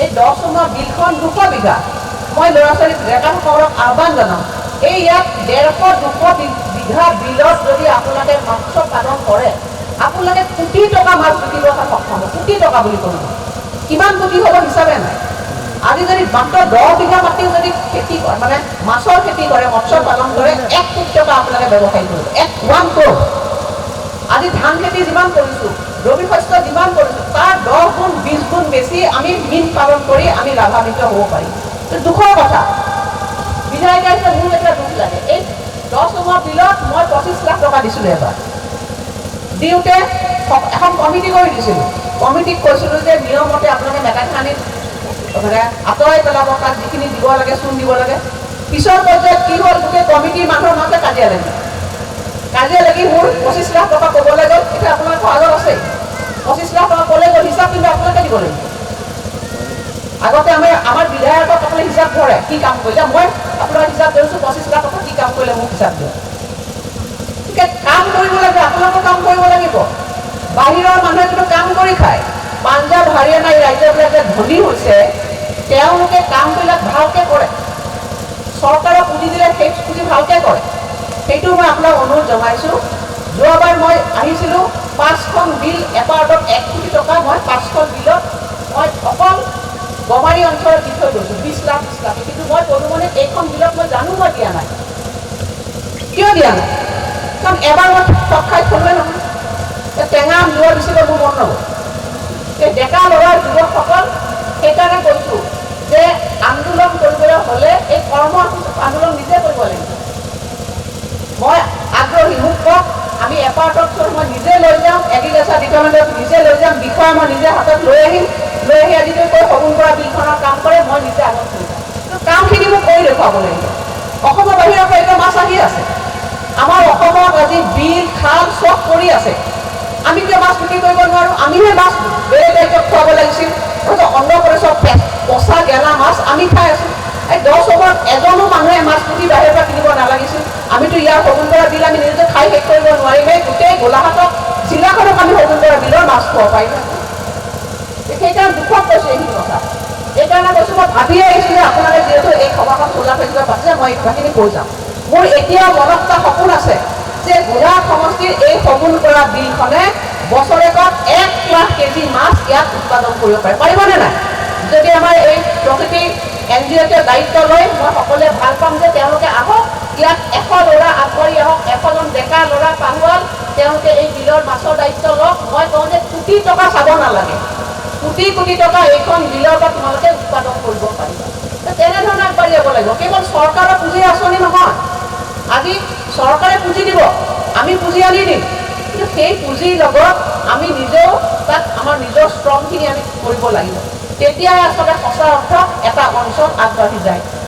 এই 10 চনৰ বিলখন 200 বিঘা মই ল'ৰা ছোৱালী ডেকাসকলক আহ্বান জনাওঁ এই ইয়াত 150-200 বিঘা বিলত যদি আপোনালোকে মাছ পালন কৰে আপোনালোকে কোটি টকা মাছ বিকিব সক্ষম হ'ব কোটি টকা বুলি ক'লো কিমান কোটি হ'ব হিচাপে নাই আজি যদি মাত্ৰ 10 বিঘা মাটি যদি খেতি কৰে মানে মাছৰ খেতি কৰে মৎস্য পালন কৰে 1 কোটি টকা আপোনালোকে ব্যৱসায় কৰিব 1 crore আজি ধান খেতি যিমান কৰিছোঁ ৰবি শস্য যিমান কৰিছোঁ তাৰ 10 গুণ 20 গুণ বেছি আমি মীন পালন কৰি আমি লাভান্বিত হ'ব পাৰিম দুখৰ কথা বিধায়কে আহিছে মোৰ এটা দুখ লাগে এই 10 চনৰ বিলত মই 25 লাখ টকা দিছিলোঁ এবাৰ দিওঁতে এখন কমিটি কৰি দিছিলোঁ কমিটিক কৈছিলোঁ যে নিয়মতে আপোনালোকে মেকানিক মানে আঁতৰাই পেলাব তাক যিখিনি দিব লাগে চূণ দিব লাগে পিছৰ পৰ্যায়ত কি হ'ল গোটেই কমিটিৰ মানুহৰ মাজতে কাজিয়া লাগি মোৰ 25 লাখ টকা ক'বলৈ গ'ল এতিয়া আপোনালোকৰ আগত আছে 25 লাখ টকা ক'লে গ'ল হিচাপ কিন্তু আপোনালোকে দিব লাগিব আগতে আমাৰ বিধায়কক আপুনি হিচাপ ধৰে কি কাম কৰিলে মই আপোনাৰ হিচাপ ধৰিছোঁ 25 লাখ টকা কি কাম কৰিলে মোক হিচাপ দিয়ক গতিকে কাম কৰিব লাগে আপোনালোকৰ কাম কৰিব লাগিব বাহিৰৰ মানুহে কিন্তু কাম কৰি খায় পাঞ্জাৱ হাৰিয়ানা এই ৰাজ্যবিলাক যে ধনী হৈছে তেওঁলোকে কামবিলাক ভালকৈ কৰে চৰকাৰে পুঁজি দিলে সেই পুঁজি ভালকৈ কৰে সেইটো মই আপোনাক অনুৰোধ জনাইছোঁ যোৱাবাৰ মই আহিছিলোঁ 5খন বিল এপাৰ্টত 1 কোটি টকা মই 5খন বিলত মই অকল গমাৰী অঞ্চলত দি থৈ গৈছোঁ 20 লাখ কিন্তু মই পদুমণি এইখন বিলত মই জানো মই দিয়া নাই কিয় দিয়া নাই কাৰণ এবাৰ মই ঠগ খাই থ'লোৱে নহয় টেঙা লোৱা দিছিলোঁ মোৰ মন নগ'ল এই ডেকা ল'ৰা যুৱকসকল সেইকাৰণে কৈছোঁ যে আন্দোলন কৰিবলৈ হ'লে এই কৰ্ম আন্দোলন নিজে কৰিব লাগিব মই আগ্ৰহী মোক কওক আমি এপাৰ্টত থৈ মই নিজে লৈ যাম এগ্ৰিকালচাৰ ডিপাৰ্টমেণ্টত নিজে লৈ যাম বিষয় মই নিজে হাতত লৈ আহি আজিলৈ কৈ সগুণ কৰা বিলখনৰ কাম কৰে মই নিজে আগত লৈ যাম কামখিনি মোক কৰি দেখুৱাব লাগিব অসমৰ বাহিৰৰ পৰা এতিয়া মাছ আহি আছে আমাৰ অসমত আজি বিল খাল চব কৰি আছে আমি কিয় মাছ বিক্ৰী কৰিব নোৱাৰোঁ আমিহে মাছ বেলেগ ৰাজ্যত খুৱাব লাগিছিল অন্ধ্ৰপ্ৰদেশৰ পচা গেলা মাছ আমি খাই আছোঁ এই 10 চনত এজনো মানুহে মাছ পুঠি বাহিৰৰ পৰা কিনিব নালাগিছিল আমিতো ইয়াৰ সগুণ কৰা বিল আমি নিজে খাই শেষ কৰিব নোৱাৰিমেই গোটেই গোলাঘাটক জিলাখনক আমি সগুণ কৰা বিলৰ মাছ খুৱাব পাৰিম সেইকাৰণে দুখত কৈছোঁ এইখিনি কথা এইকাৰণে কৈছোঁ মই ভাবিয়ে আহিছোঁ যে আপোনালোকে যিহেতু এই সভাখন খোলা ফেচিলত পাতিছে মই এই কথাখিনি কৈ যাম মোৰ এতিয়াও মনত এটা সপোন আছে যে গোলাঘাট সমষ্টিৰ এই সগুণ কৰা বিলখনে বছৰেকত 1 লাখ কেজি মাছ ইয়াত উৎপাদন কৰিব পাৰিবনে নাই যদি আমাৰ এই প্ৰকৃতি NGOকে দায়িত্ব লৈ মই সকলোৱে ভাল পাম যে তেওঁলোকে আহক ইয়াত 100 ল'ৰা আগবাঢ়ি আহক 100জন ডেকা ল'ৰা পাহোৱাল তেওঁলোকে এই বিলৰ মাছৰ দায়িত্ব লওক মই কওঁ যে কোটি টকা চাব নালাগে কোটি টকা এইখন বিলৰ পৰা তোমালোকে উৎপাদন কৰিব পাৰিবা তেনেধৰণে আগবাঢ়ি যাব লাগিব কেৱল চৰকাৰৰ পুঁজিৰ আঁচনি নহয় আজি চৰকাৰে পুঁজি দিব আমি পুঁজি আনি দিম কিন্তু সেই পুঁজিৰ লগত আমি নিজেও তাত আমাৰ নিজৰ শ্ৰমখিনি আমি কৰিব লাগিব তেতিয়াহে আচলতে সঁচা অৰ্থত এটা অঞ্চল আগবাঢ়ি যায়